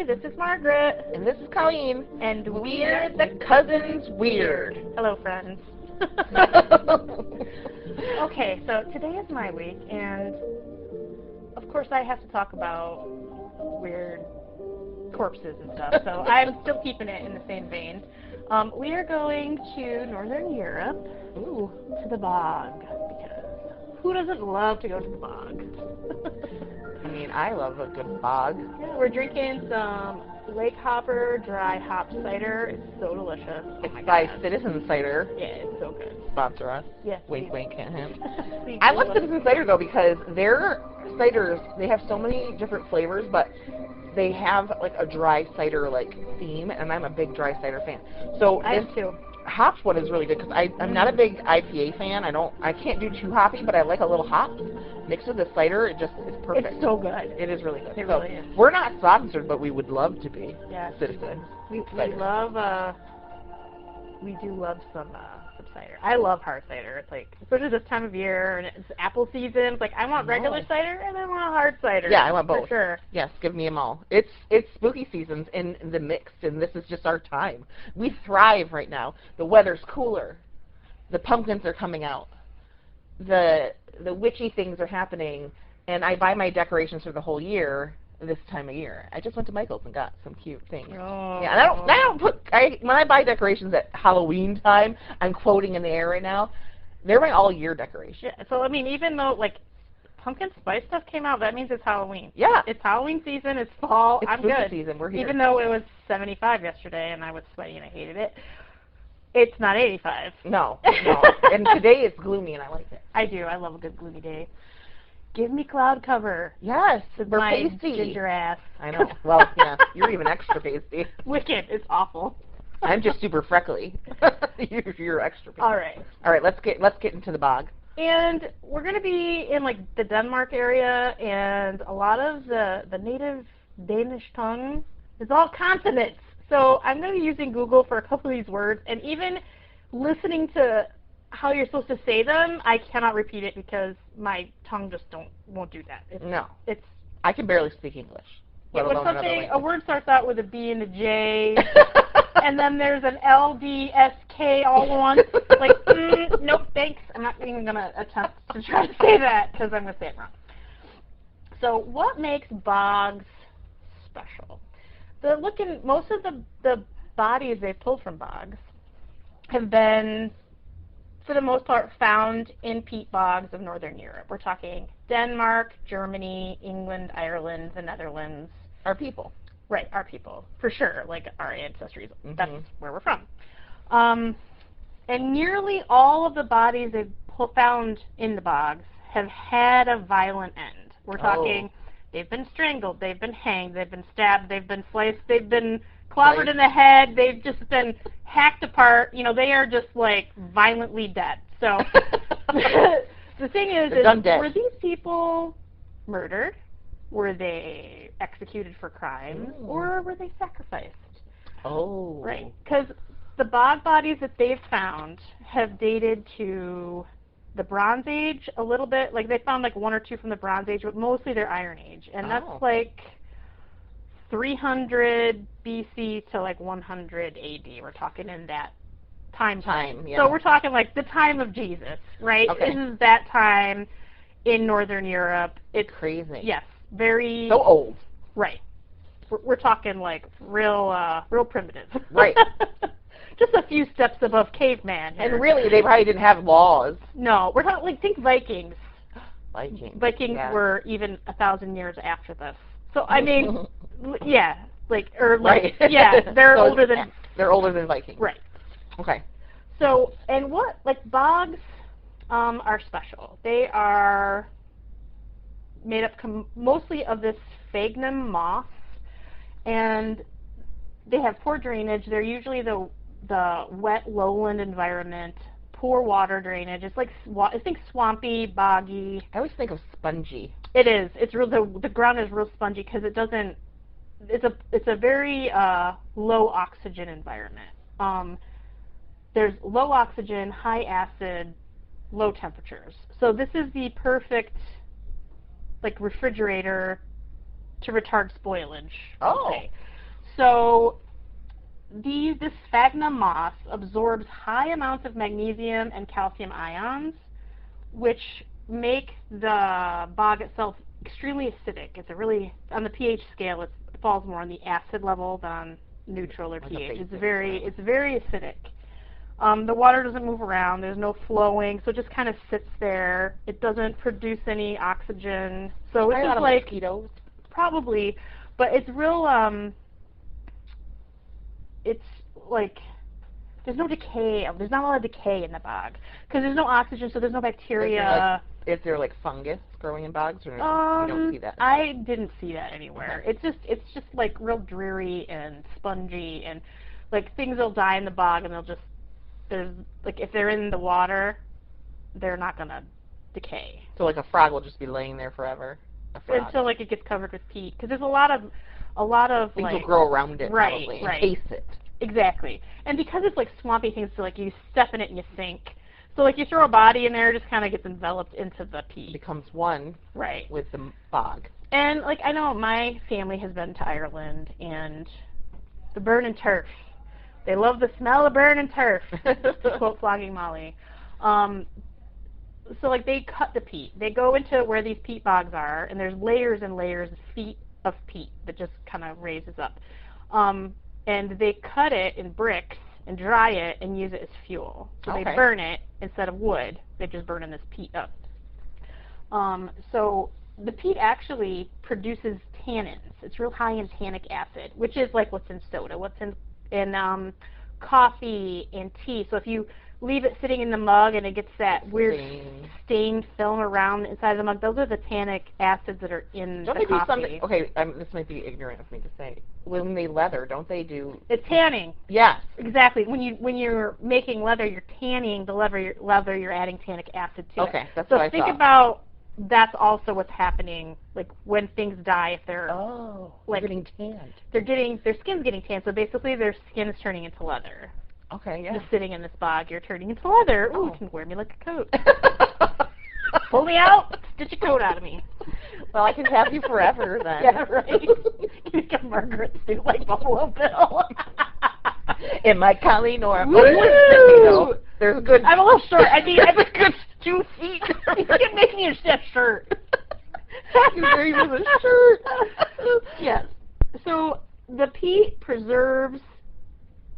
this is Margaret. And this is Colleen. And we're the Cousins Weird. Hello, friends. Okay, so today is my week, and of course I have to talk about weird corpses and stuff, so I'm still keeping it in the same vein. We are going to Northern Europe, to the bog, because who doesn't love to go to the bog? I mean, I love a good bog. Yeah, we're drinking some Lake Hopper dry hop cider. It's so delicious. It's by Citizen Cider. Yeah, it's so good. Sponsor us. Yes. Wink, wink, hint, hint. Please I do love love Citizen Cider, though, because their ciders, they have so many different flavors, but they have, like, a dry cider, like, theme, and I'm a big dry cider fan. So I am too. Hops one is really good, because I'm not a big IPA fan. I can't do too hoppy, but I like a little hops. Mixed with the cider, it's perfect. It's so good. It is really good. It really is. We're not sponsored, but we would love to be. Yeah. Citizen. We love, we do love some cider. I love hard cider. It's like, especially this time of year, and it's apple season. It's like, I want regular cider, and I want hard cider. Yeah, I want both. For sure. Yes, give me them all. It's spooky seasons in the mixed, and this is just our time. We thrive right now. The weather's cooler. The pumpkins are coming out. The witchy things are happening, and I buy my decorations for the whole year this time of year. I just went to Michael's and got some cute things. Oh. Yeah, and I don't put when I buy decorations at Halloween time, I'm quoting in the air right now, they're my all year decorations. Yeah, so I mean, even though like pumpkin spice stuff came out, that means it's Halloween. Yeah. It's Halloween season, it's fall, It's I'm spooky good. season, we're here. Even though it was 75 yesterday and I was sweaty and I hated it, it's not 85. No. And today it's gloomy and I like it. I do. I love a good gloomy day. Give me cloud cover. Yes, With we're my pasty. ginger ass. I know. Well, yeah, you're even extra pasty. Wicked. It's awful. I'm just super freckly. You're extra pasty. All right. All right, let's get into the bog. And we're going to be in like the Denmark area, and a lot of the native Danish tongue is all consonants. So I'm going to be using Google for a couple of these words, and even listening to how you're supposed to say them, I cannot repeat it because my tongue just won't do that. I can barely speak English. When a word starts out with a B and a J, and then there's an L, D, S, K all at once, like, nope, thanks. I'm not even going to attempt to try to say that because I'm going to say it wrong. So what makes bogs special? Most of the bodies they've pulled from bogs have been, for the most part, found in peat bogs of Northern Europe. We're talking Denmark, Germany, England, Ireland, the Netherlands. Our people. Right, our people, for sure, like our ancestries. Mm-hmm. That's where we're from. And nearly all of the bodies they've found in the bogs have had a violent end. We're talking, they've been strangled, they've been hanged, they've been stabbed, they've been sliced, they've been clobbered in the head, they've just been hacked apart. You know, they are just like violently dead. So the thing is were these people murdered? Were they executed for crimes? Or were they sacrificed? Oh. Right. Because the bog bodies that they've found have dated to the Bronze Age a little bit. Like they found like one or two from the Bronze Age, but mostly they're Iron Age. And that's like 300 BC to like 100 AD. We're talking in that time. Yeah. So we're talking like the time of Jesus, right? Okay. This is that time in Northern Europe. It's crazy. Yes. Very... So old. Right. We're talking like real primitive. Right. Just a few steps above caveman here. And really, they probably didn't have laws. No, we're talking like, think Vikings. Vikings yeah. were even 1,000 years after this. So I mean, yeah, like yeah, they're older than Vikings. Right. Okay. So and what bogs are special. They are made up mostly of this sphagnum moss, and they have poor drainage. They're usually the wet lowland environment, poor water drainage. It's like I think swampy, boggy. I always think of spongy. It is. It's real. The ground is real spongy because it doesn't. It's a very low oxygen environment. There's low oxygen, high acid, low temperatures. So this is the perfect like refrigerator to retard spoilage. Oh. Okay. So this sphagnum moss absorbs high amounts of magnesium and calcium ions, which make the bog itself extremely acidic. It's a really, on the pH scale, it falls more on the acid level than on neutral or Like pH. It's very acidic. The water doesn't move around. There's no flowing, so it just kind of sits there. It doesn't produce any oxygen. So it's just like mosquitoes. Probably, but it's real. It's like there's no decay. There's not a lot of decay in the bog because there's no oxygen, so there's no bacteria. Is there like fungus growing in bogs, or you don't see that? I didn't see that anywhere. Okay. It's just like real dreary and spongy, and like things will die in the bog, and there's like if they're in the water, they're not gonna decay. So like a frog will just be laying there forever. Until like it gets covered with peat, because there's a lot of things like, will grow around it, right, probably, right. encase it. Exactly, and because it's like swampy things, so like you step in it and you sink. So like you throw a body in there, it just kind of gets enveloped into the peat. It becomes one with the bog. And like I know my family has been to Ireland, and the burning turf. They love the smell of burning turf. To quote Flogging Molly. So like they cut the peat. They go into where these peat bogs are, and there's layers and layers of feet of peat that just kind of raises up. And they cut it in bricks and dry it and use it as fuel. So they burn it instead of wood. They just burn this peat up. So the peat actually produces tannins. It's real high in tannic acid, which is like what's in soda, what's in coffee and tea. So if you leave it sitting in the mug and it gets that weird stained film around the inside of the mug, those are the tannic acids that are in the coffee. This might be ignorant of me to say. When they leather, don't they do... It's tanning. Yes. Exactly. When you're making leather, you're tanning the leather, you're adding tannic acid to it. Okay, that's what I thought. So think about that's also what's happening, like when things die, if they're like getting tanned. Their skin's getting tanned, so basically their skin is turning into leather. Okay, yeah. Just sitting in this bog, you're turning into leather. Ooh, you can wear me like a coat. Pull me out, stitch a coat out of me. Well, I can have you forever then. Yeah, right. You become Margaret Stewart like Buffalo Bill. In my Colleen or though. There's good. I'm a little short. I need a good 2 feet. You can make me a stiff shirt. You wear you with a shirt. Yes. So the peat preserves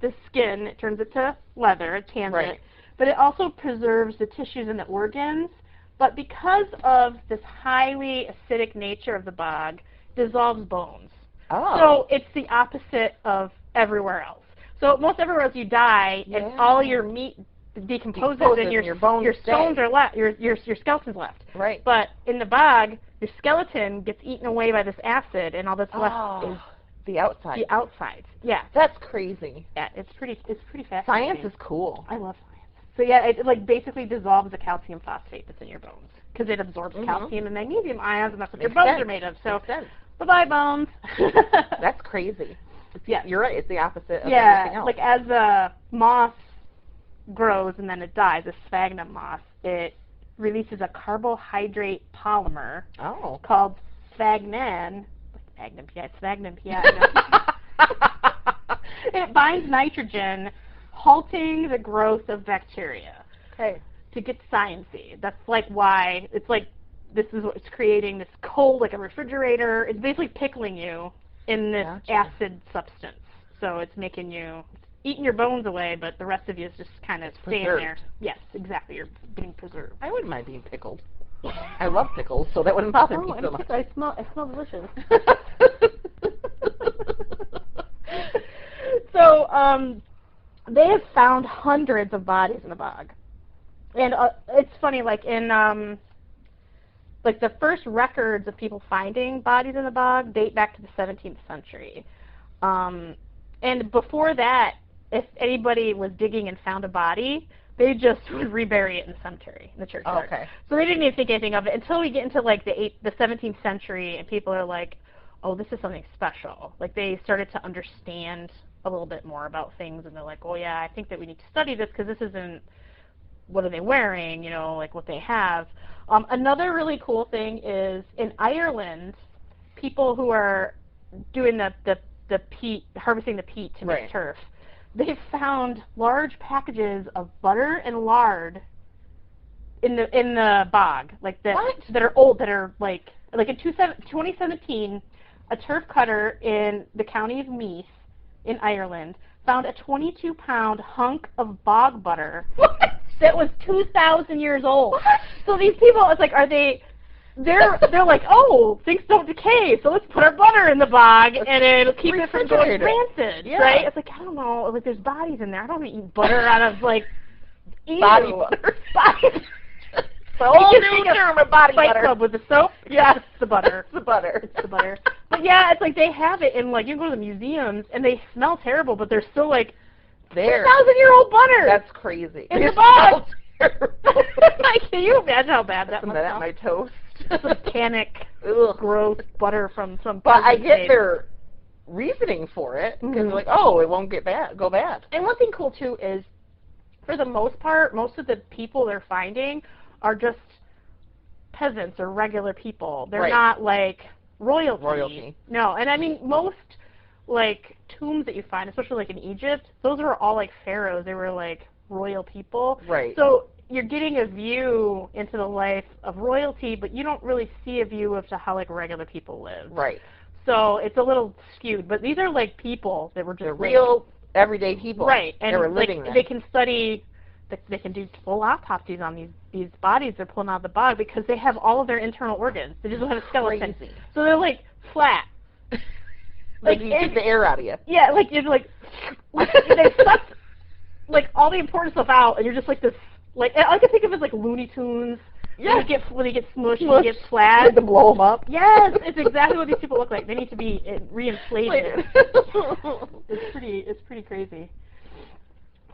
the skin. It turns it to leather. It tans it. But it also preserves the tissues and the organs. But because of this highly acidic nature of the bog, dissolves bones. So it's the opposite of everywhere else. So most everywhere else you die, and all your meat decomposes and your bones, your stones are left, your skeleton's left. Right. But in the bog, your skeleton gets eaten away by this acid, and all that's left is the outside. The outsides. Yeah. That's crazy. Yeah, it's pretty fascinating. Science is cool. I love science. So yeah, it like basically dissolves the calcium phosphate that's in your bones because it absorbs calcium and magnesium ions, and that's what your bones are made of. So bye-bye bones. That's crazy. Yeah, you're right. It's the opposite of everything else. Like as the moss grows and then it dies, the sphagnum moss, it releases a carbohydrate polymer called sphagnum. Sphagnum. It binds nitrogen, halting the growth of bacteria. Okay. To get sciencey. That's like why it's like this is what's creating this cold, like a refrigerator. It's basically pickling you in this acid substance. So it's making you eating your bones away, but the rest of you is just kind of staying there. Yes, exactly. You're being preserved. I wouldn't mind being pickled. I love pickles, so that wouldn't bother me so much. I smell delicious. So, they have found hundreds of bodies in the bog. And it's funny, like in like the first records of people finding bodies in the bog date back to the 17th century. And before that, if anybody was digging and found a body, they just would rebury it in the cemetery, in the churchyard. So they didn't even think anything of it until we get into like the 17th century, and people are like, oh, this is something special. Like they started to understand a little bit more about things, and they're like, oh yeah, I think that we need to study this because this isn't, what are they wearing, you know, like what they have. Another really cool thing is in Ireland, people who are doing the peat, harvesting the peat to make Right. turf. They found large packages of butter and lard in the bog, like that are old, that are like in 2017, a turf cutter in the county of Meath in Ireland found a 22-pound hunk of bog butter that was 2,000 years old. What? So these people, it's like, they're like, oh, things don't decay, so let's put our butter in the bog and it'll keep it from going rancid, right? It's like, I don't know, like there's bodies in there. I don't want to eat butter out of like body butter. The whole new term of body butter. Club with the soap? Yeah. It's the butter. It's the butter. It's the butter. But yeah, it's like they have it in, like, you can go to the museums and they smell terrible, but they're still like 2,000-year-old butter. That's crazy. In the bog. Like, can you imagine how bad that must smell? My toast. Some tannic, gross butter from some. But I get their reasoning for it because like, oh, it won't go bad. And one thing cool too is, for the most part, most of the people they're finding are just peasants or regular people. They're not like royalty. No, and I mean most like tombs that you find, especially like in Egypt, those are all like pharaohs. They were like royal people. Right. So you're getting a view into the life of royalty, but you don't really see a view of how like regular people live. Right. So it's a little skewed. But these are like people that were just real everyday people. Right. And they were living there. They can study. They can do full autopsies on these bodies they're pulling out of the bog because they have all of their internal organs. They just don't have a skeleton. Crazy. So they're like flat. Like you get the air out of you. Yeah, like you're like they suck like all the important stuff out, and you're just like this. Like I can think of it as like Looney Tunes. Yeah. When you get smushed, and you get flat. To blow them up. Yes, it's exactly what these people look like. They need to be reinflated. It's pretty crazy.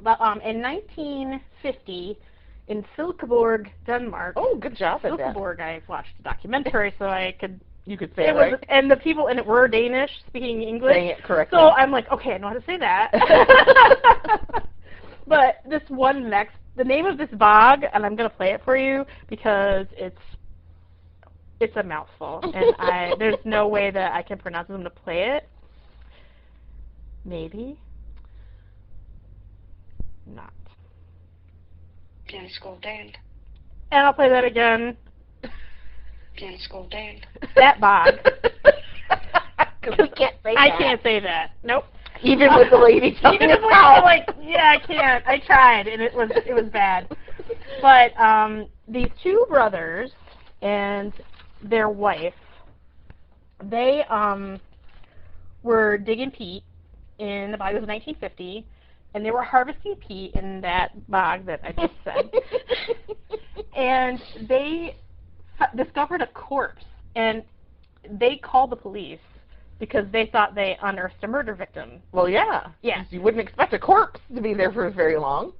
But in 1950, in Silkeborg, Denmark. Oh, good job at that. Silkeborg, I watched a documentary so I could. You could say it right. And the people in it were Danish, speaking English. Saying it correctly. So I'm like, okay, I know how to say that. But the name of this bog, and I'm going to play it for you because it's a mouthful, and there's no way that I can pronounce it. I'm going to play it. Maybe. Not. Bien skåldal. And I'll play that again. Bien skåldal. That bog. Because we can't say that. I can't say that. Nope. Even with the lady telling Even with like, yeah, I can't. I tried, and it was bad. But these two brothers and their wife, they were digging peat in the bog. It was 1950, and they were harvesting peat in that bog that I just said. And they discovered a corpse, and they called the police because they thought they unearthed a murder victim. Well, yeah. Yeah. You wouldn't expect a corpse to be there for very long.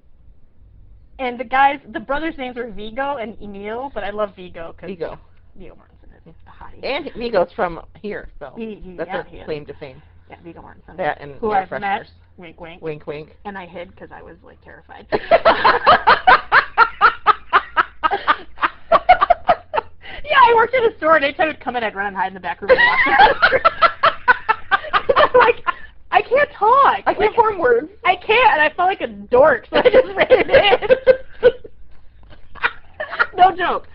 And the brothers' names were Viggo and Emil, but I love Viggo because Viggo Mortensen is a hottie. And Viggo's from here, so that's yeah, our claim to fame. Yeah, Viggo Mortensen. That and who I've met. Wink, wink. Wink, wink. And I hid because I was like terrified. Yeah, I worked at a store, and anytime I would come in, I'd run and hide in the back room and watch it. Like, I can't talk. I can't form words. I can't, and I felt like a dork, so I just ran in. No joke.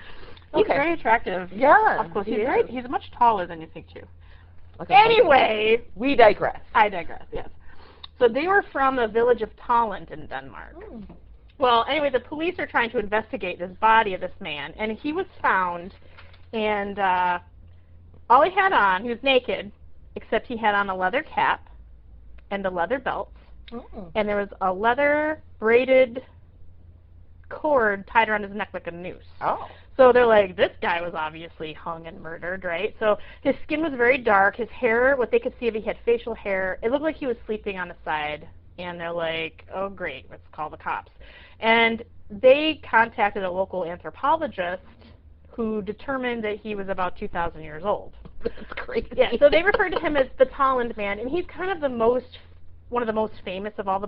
He's very attractive. Yeah. Of course, he's much taller than you think, too. Okay, anyway. We digress. I digress, yes. So they were from the village of Talent in Denmark. Well, anyway, the police are trying to investigate this body of this man, and he was found, and all he had on, he was naked, except he had on a leather cap and a leather belt, and there was a leather braided cord tied around his neck like a noose. Oh. So they're like, this guy was obviously hung and murdered, right? So his skin was very dark. His hair, what they could see of it, he had facial hair. It looked like he was sleeping on the side. And they're like, oh, great, let's call the cops. And they contacted a local anthropologist who determined that he was about 2,000 years old. That's crazy. Yeah, so they referred to him as the Tolland Man, and he's kind of one of the most famous of all the